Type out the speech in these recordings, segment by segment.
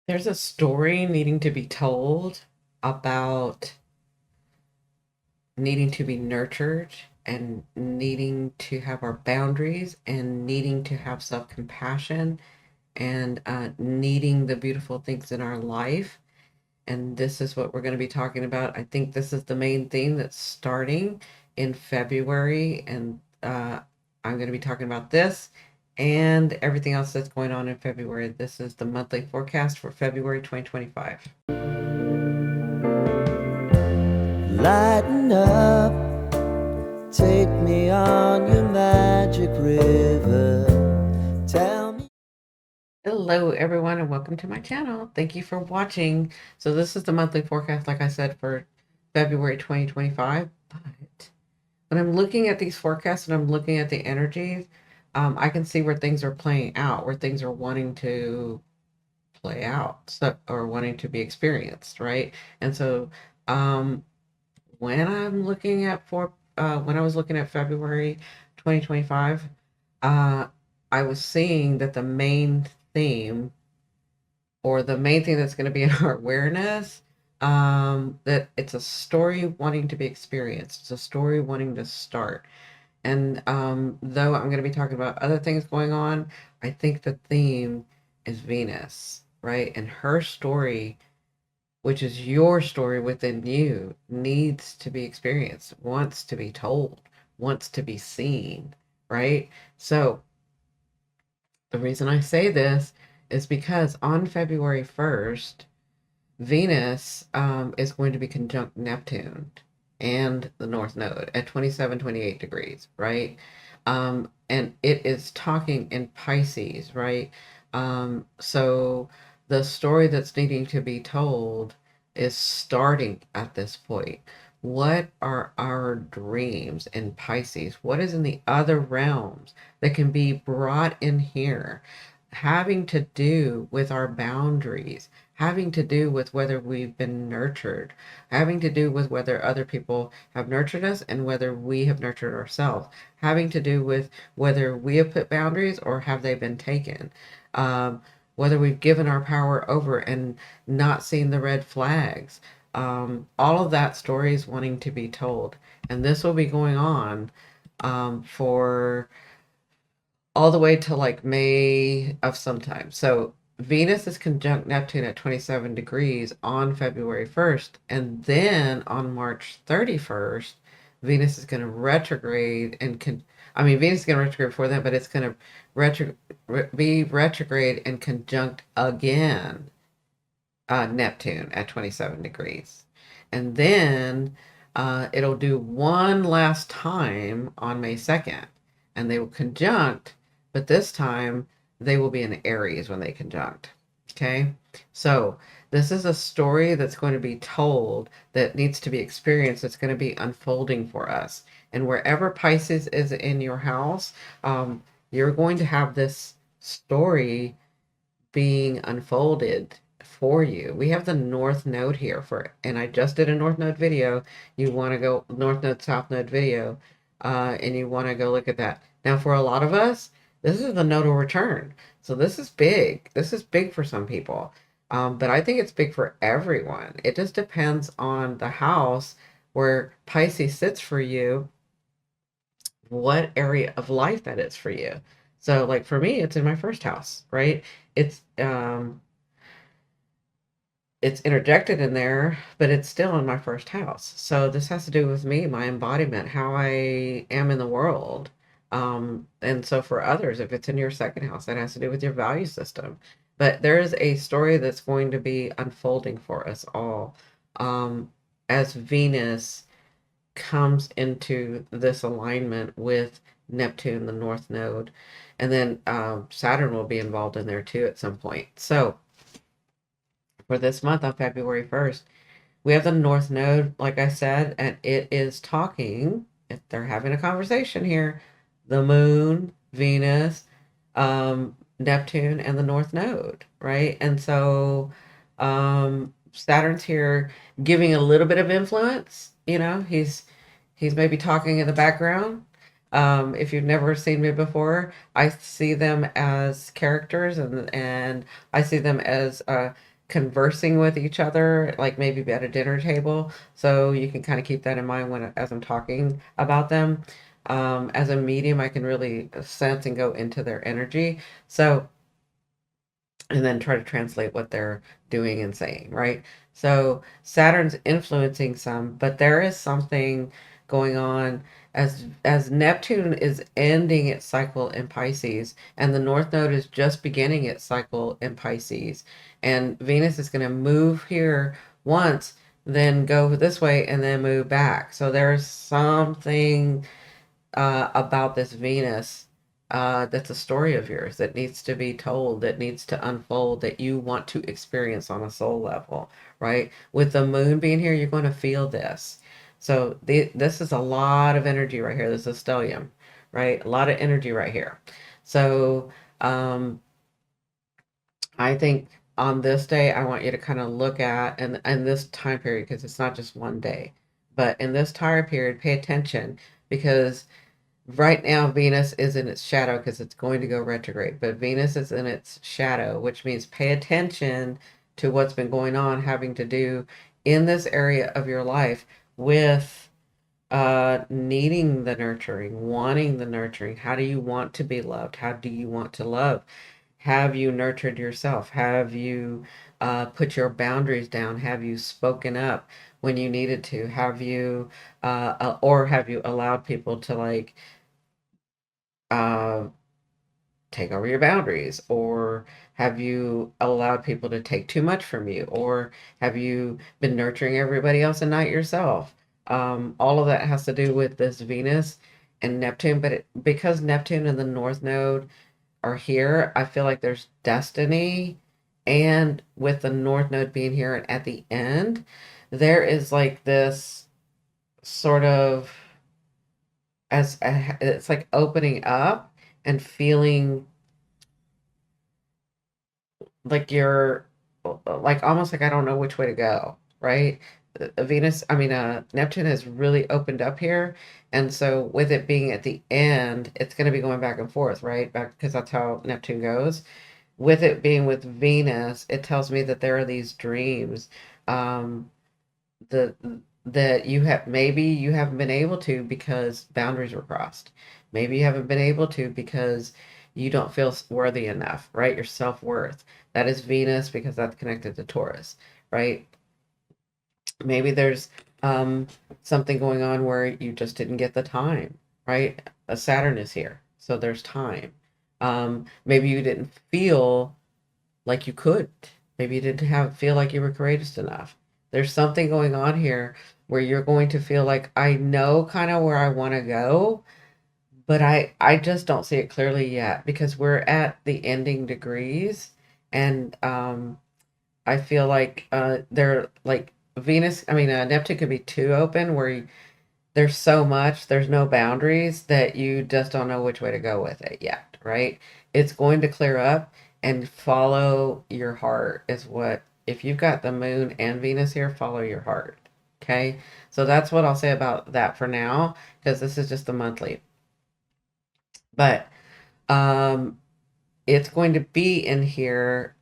There's a story needing to be told about needing to be nurtured and needing to have our boundaries and needing to have self compassion and needing the beautiful things in our life. And this is what we're going to be talking about. I think this is the main theme that's starting in February. And I'm going to be talking about this and everything else that's going on in February. This is the monthly forecast for February 2025. Lighten up, take me on your magic river. Tell me. Hello, everyone, and welcome to my channel. Thank you for watching. So this is the monthly forecast, like I said, for February 2025. But when I'm looking at these forecasts and I'm looking at the energies, I can see where things are playing out, where things are wanting to play out, so, or wanting to be experienced, right? And so um, when I'm looking at when I was looking at February 2025, uh, I was seeing that the main theme or the main thing that's going to be in our awareness, that it's a story wanting to be experienced. It's a story wanting to start. And though I'm going to be talking about other things going on, I think the theme is Venus, right? And her story, which is your story within you, needs to be experienced, wants to be told, wants to be seen, right? So the reason I say this is because on February 1st, Venus is going to be conjunct Neptune and the North Node at 27, 28 degrees, right? And it is talking in Pisces, right? So the story that's needing to be told is starting at this point. What are our dreams in Pisces? What is in the other realms that can be brought in here? Having to do with our boundaries, having to do with whether we've been nurtured, having to do with whether other people have nurtured us and whether we have nurtured ourselves, having to do with whether we have put boundaries or have they been taken, um, whether we've given our power over and not seen the red flags. All of that story is wanting to be told. And this will be going on for all the way to like May of sometime. So Venus is conjunct Neptune at 27 degrees on February 1st. And then on March 31st, Venus is going to retrograde Venus is going to retrograde before that, but it's going to be retrograde and conjunct again Neptune at 27 degrees. And then it'll do one last time on May 2nd, and they will conjunct, but this time they will be in Aries when they conjunct. Okay, so this is a story that's going to be told, that needs to be experienced. It's going to be unfolding for us. And wherever Pisces is in your house, you're going to have this story being unfolded for you. We have the North Node here and I just did a North Node video. You want to go North Node, South Node video, and you want to go look at that. Now, for a lot of us, this is the nodal return. So this is big. This is big for some people. But I think it's big for everyone. It just depends on the house where Pisces sits for you, what area of life that is for you. So like for me, it's in my first house, right? It's it's interjected in there, but it's still in my first house. So this has to do with me, my embodiment, how I am in the world. And so for others, if it's in your second house, that has to do with your value system. But there is a story that's going to be unfolding for us all, as Venus comes into this alignment with Neptune, the North Node, and then Saturn will be involved in there too at some point. So for this month on February 1st, we have the North Node, like I said, and it is talking, if they're having a conversation here, the Moon, Venus, Neptune, and the North Node, right? And so Saturn's here giving a little bit of influence, he's maybe talking in the background. If you've never seen me before, I see them as characters, and I see them as conversing with each other, like maybe at a dinner table. So you can kind of keep that in mind when as I'm talking about them. As a medium, I can really sense and go into their energy. So and then try to translate what they're doing and saying, right? So Saturn's influencing some, but there is something going on as Neptune is ending its cycle in Pisces and the North Node is just beginning its cycle in Pisces. And Venus is going to move here once, then go this way and then move back. So there's something about this Venus that's a story of yours that needs to be told, that needs to unfold, that you want to experience on a soul level, right? With the moon being here, you're going to feel this. So this is a lot of energy right here. This is stellium, right? A lot of energy right here. So um, I think on this day, I want you to kind of look at and this time period because it's not just one day, but in this time period, pay attention because right now, Venus is in its shadow because it's going to go retrograde, but Venus is in its shadow, which means pay attention to what's been going on having to do in this area of your life with needing the nurturing, wanting the nurturing. How do you want to be loved? How do you want to love? Have you nurtured yourself? Have you put your boundaries down? Have you spoken up when you needed to? Have you, or have you allowed people to like, uh, take over your boundaries? Or have you allowed people to take too much from you? Or have you been nurturing everybody else and not yourself? All of that has to do with this Venus and Neptune, but because Neptune and the North Node are here, I feel like there's destiny. And with the North Node being here and at the end, there is like this sort of it's like opening up and feeling like you're like almost like I don't know which way to go, right? Venus, I mean, Neptune has really opened up here. And so with it being at the end, it's going to be going back and forth, right? Back because that's how Neptune goes. With it being with Venus, it tells me that there are these dreams. Um, the that you have maybe you haven't been able to because boundaries were crossed. Maybe you haven't been able to because you don't feel worthy enough, right? Your self-worth. That is Venus because that's connected to Taurus, right? Maybe there's um something going on where you just didn't get the time, right? A Saturn is here, so there's time. Maybe you didn't feel like you could. Maybe you didn't have feel like you were courageous enough. There's something going on here where you're going to feel like I know kind of where I want to go, but I just don't see it clearly yet because we're at the ending degrees and I feel like they're like Venus, I mean Neptune could be too open where there's so much, there's no boundaries that you just don't know which way to go with it yet, right? It's going to clear up and follow your heart is what, if you've got the moon and Venus here, follow your heart. Okay. So that's what I'll say about that for now, because this is just the monthly. But um, it's going to be in here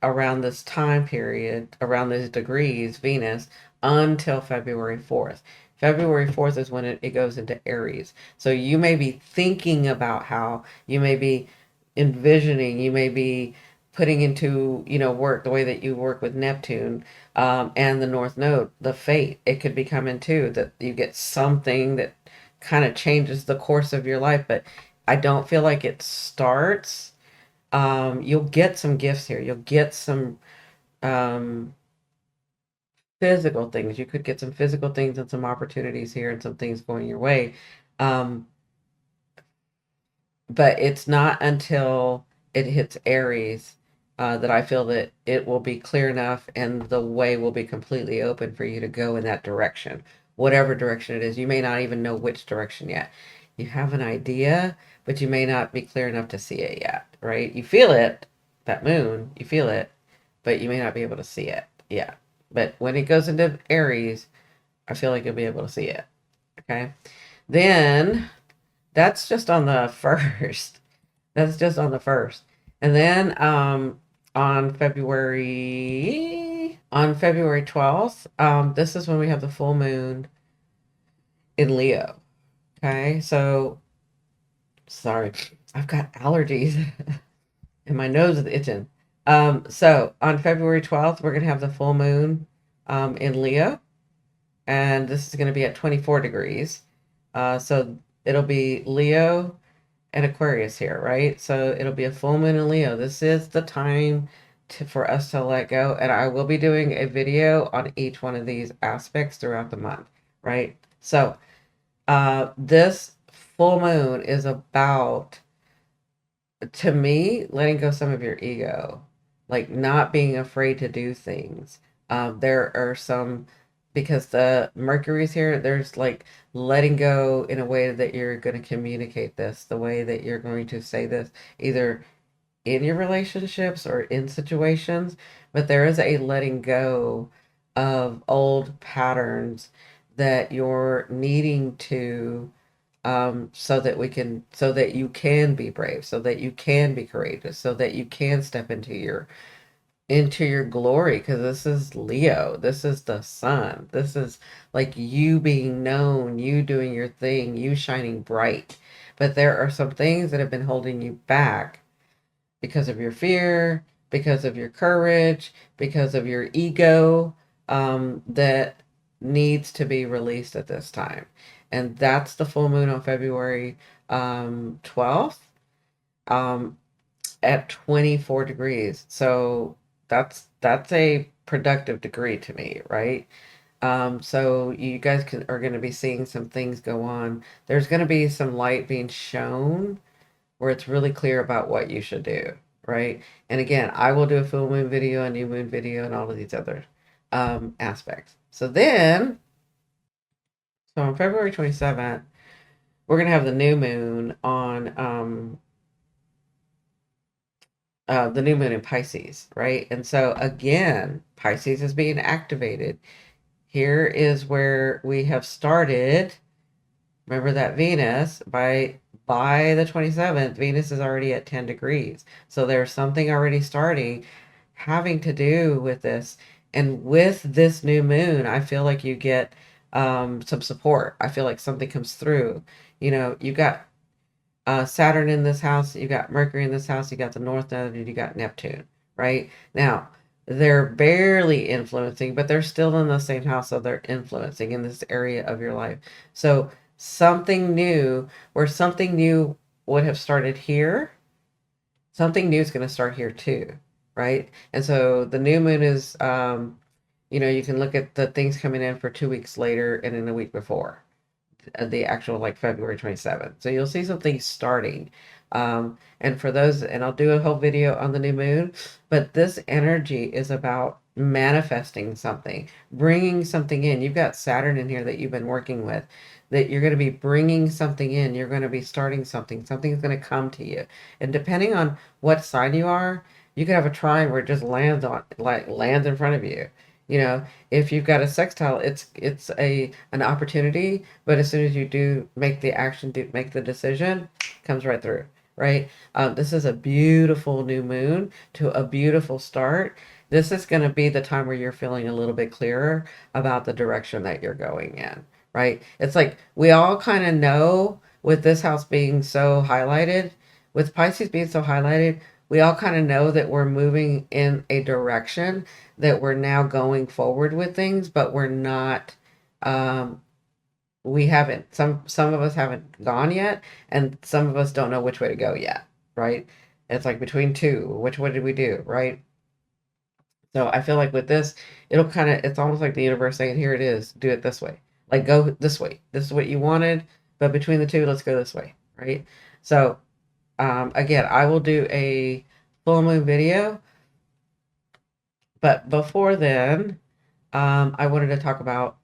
around this time period, around these degrees, Venus, until February 4th. February 4th is when it goes into Aries. So you may be thinking about how you may be envisioning, you may be putting into, work the way that you work with Neptune and the North Node, the fate. It could be coming too, that you get something that kind of changes the course of your life. But I don't feel like it starts you'll get some gifts here. You'll get some um, physical things. You could get some physical things and some opportunities here and some things going your way. Um, but it's not until it hits Aries that I feel that it will be clear enough and the way will be completely open for you to go in that direction, whatever direction it is. You may not even know which direction yet. You have an idea, but you may not be clear enough to see it yet, right? You feel it, that moon, you feel it, but you may not be able to see it yet. But when it goes into Aries, I feel like you'll be able to see it. Okay. Then that's just on the first. That's just on the first. And then on February 12th, this is when we have the full moon in Leo. Okay, so sorry, I've got allergies and my nose is itching. So on February 12th, we're gonna have the full moon in Leo, and this is gonna be at 24 degrees. So it'll be Leo and Aquarius here, right? So it'll be a full moon in Leo. This is the time for us to let go. And I will be doing a video on each one of these aspects throughout the month, right? So this full moon is about, to me, letting go some of your ego, like not being afraid to do things. There are some, because the Mercury's here, there's like letting go in a way that you're going to communicate this, the way that you're going to say this, either in your relationships or in situations, but there is a letting go of old patterns that you're needing to, so that you can be brave, so that you can be courageous, so that you can step into your glory, because this is Leo, this is the sun, this is like you being known, you doing your thing, you shining bright. But there are some things that have been holding you back because of your fear, because of your courage, because of your ego, that needs to be released at this time. And that's the full moon on February 12th, um, at 24 degrees. So that's a productive degree to me, right? So you guys are going to be seeing some things go on. There's going to be some light being shown where it's really clear about what you should do, right? And again, I will do a full moon video, a new moon video, and all of these other aspects. So on February 27th, we're going to have the new moon on the new moon in Pisces, right? And so again, Pisces is being activated. Here is where we have started. Remember that Venus, by the 27th, Venus is already at 10 degrees. So there's something already starting having to do with this. And with this new moon, I feel like you get some support. I feel like something comes through. You got Saturn in this house, you got Mercury in this house, you got the North Node, and you got Neptune, right? Now, they're barely influencing, but they're still in the same house, so they're influencing in this area of your life. So something new, where something new would have started here, something new is going to start here too, right? And so the new moon is, you can look at the things coming in for 2 weeks later and in a week before the actual like February 27th. So you'll see some things starting. And for those, and I'll do a whole video on the new moon, but this energy is about manifesting something, bringing something in. You've got Saturn in here that you've been working with, that you're going to be bringing something in. You're going to be starting something. Something's going to come to you. And depending on what sign you are, you could have a trine where it just lands in front of you. If you've got a sextile, it's an opportunity, but as soon as you do make the action, do make the decision, comes right through, right? This is a beautiful new moon to a beautiful start. This is going to be the time where you're feeling a little bit clearer about the direction that you're going in, right? It's like we all kind of know, with this house being so highlighted, with Pisces being so highlighted, we all kind of know that we're moving in a direction, that we're now going forward with things, but we're not, we haven't, some of us haven't gone yet, and some of us don't know which way to go yet, right? It's like between two, which way did we do, right? So I feel like with this, it's almost like the universe saying, here it is, do it this way. Like, go this way. This is what you wanted, but between the two, let's go this way, right? So again, I will do a full moon video, but before then, I wanted to talk about,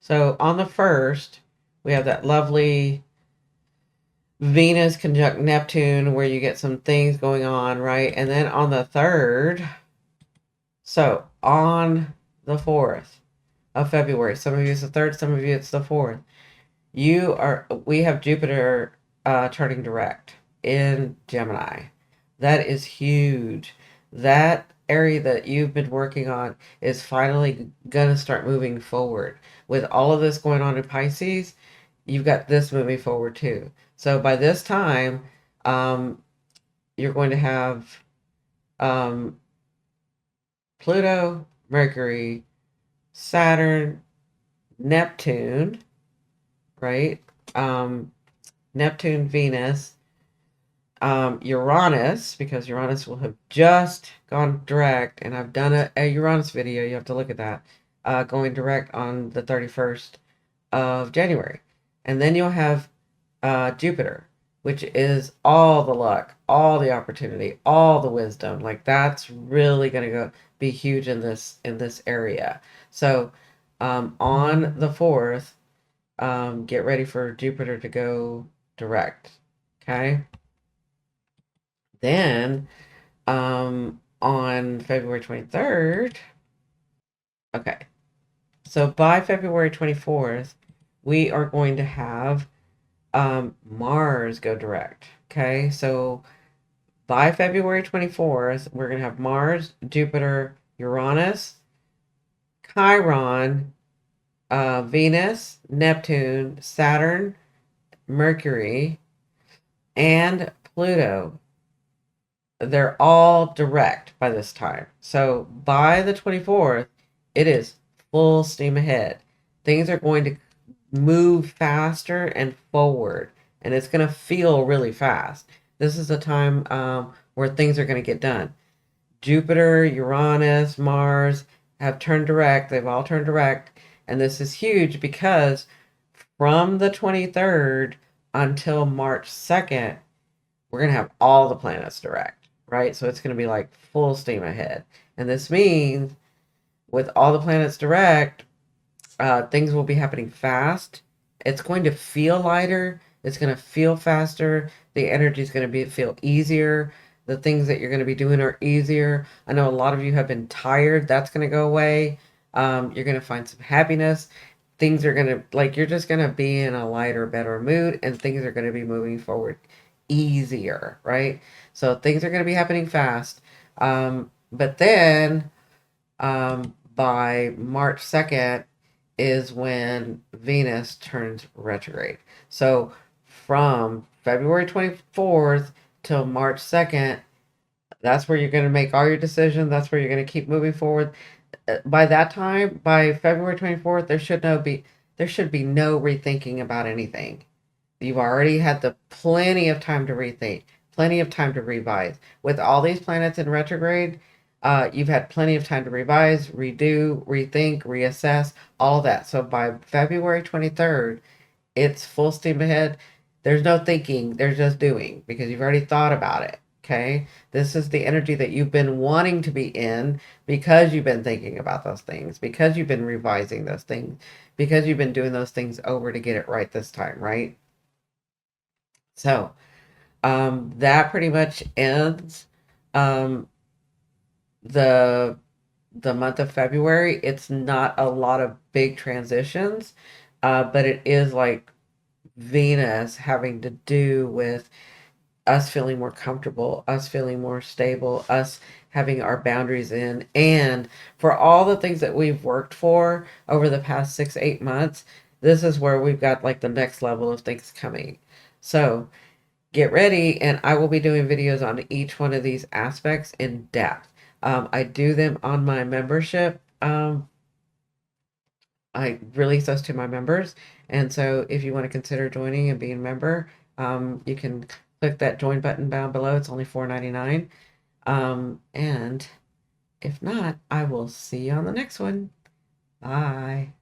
so on the 1st, we have that lovely Venus conjunct Neptune where you get some things going on, right? And then on the 3rd, so on the 4th of February, some of you it's the 3rd, some of you it's the 4th, we have Jupiter turning direct in Gemini. That is huge. That area that you've been working on is finally gonna start moving forward. With all of this going on in Pisces, you've got this moving forward too. So by this time, um, you're going to have um, Pluto, Mercury, Saturn, Neptune, right? Um, Neptune, Venus, Uranus, because Uranus will have just gone direct, and I've done a Uranus video. You have to look at that. Going direct on the 31st of January. And then you'll have Jupiter, which is all the luck, all the opportunity, all the wisdom. Like that's really going to go be huge in this area. So on the 4th, get ready for Jupiter to go direct. Okay. Then on February 23rd, okay. So by February 24th, we are going to have Mars go direct. Okay. So by February 24th, we're going to have Mars, Jupiter, Uranus, Chiron, Venus, Neptune, Saturn, Mercury, and Pluto. They're all direct by this time. So by the 24th, it is full steam ahead. Things are going to move faster and forward, and it's going to feel really fast. This is a time where things are going to get done. Jupiter, Uranus, Mars have turned direct. They've all turned direct. And this is huge because from the 23rd until March 2nd, we're going to have all the planets direct, right? So it's going to be like full steam ahead. And this means with all the planets direct, things will be happening fast. It's going to feel lighter. It's going to feel faster. The energy is going to feel easier. The things that you're going to be doing are easier. I know a lot of you have been tired. That's going to go away. You're going to find some happiness. Things are going to, like, you're just going to be in a lighter, better mood, and things are going to be moving forward easier, right? So things are going to be happening fast. But then by March 2nd is when Venus turns retrograde. So from February 24th till March 2nd, that's where you're going to make all your decisions. That's where you're going to keep moving forward. By that time, by February 24th, there should be no rethinking about anything. You've already had the plenty of time to rethink, plenty of time to revise. With all these planets in retrograde, you've had plenty of time to revise, redo, rethink, reassess, all of that. So by February 23rd, it's full steam ahead. There's no thinking, there's just doing because you've already thought about it. Okay. This is the energy that you've been wanting to be in because you've been thinking about those things, because you've been revising those things, because you've been doing those things over to get it right this time, right? So, that pretty much ends um, the the month of February. It's not a lot of big transitions, but it is like Venus having to do with us feeling more comfortable, us feeling more stable, us having our boundaries in, and for all the things that we've worked for over the past 6, 8 months, this is where we've got like the next level of things coming. So get ready, and I will be doing videos on each one of these aspects in depth. I do them on my membership. I release those to my members, and so if you want to consider joining and being a member, you can click that join button down below. It's only $4.99. And if not, I will see you on the next one. Bye.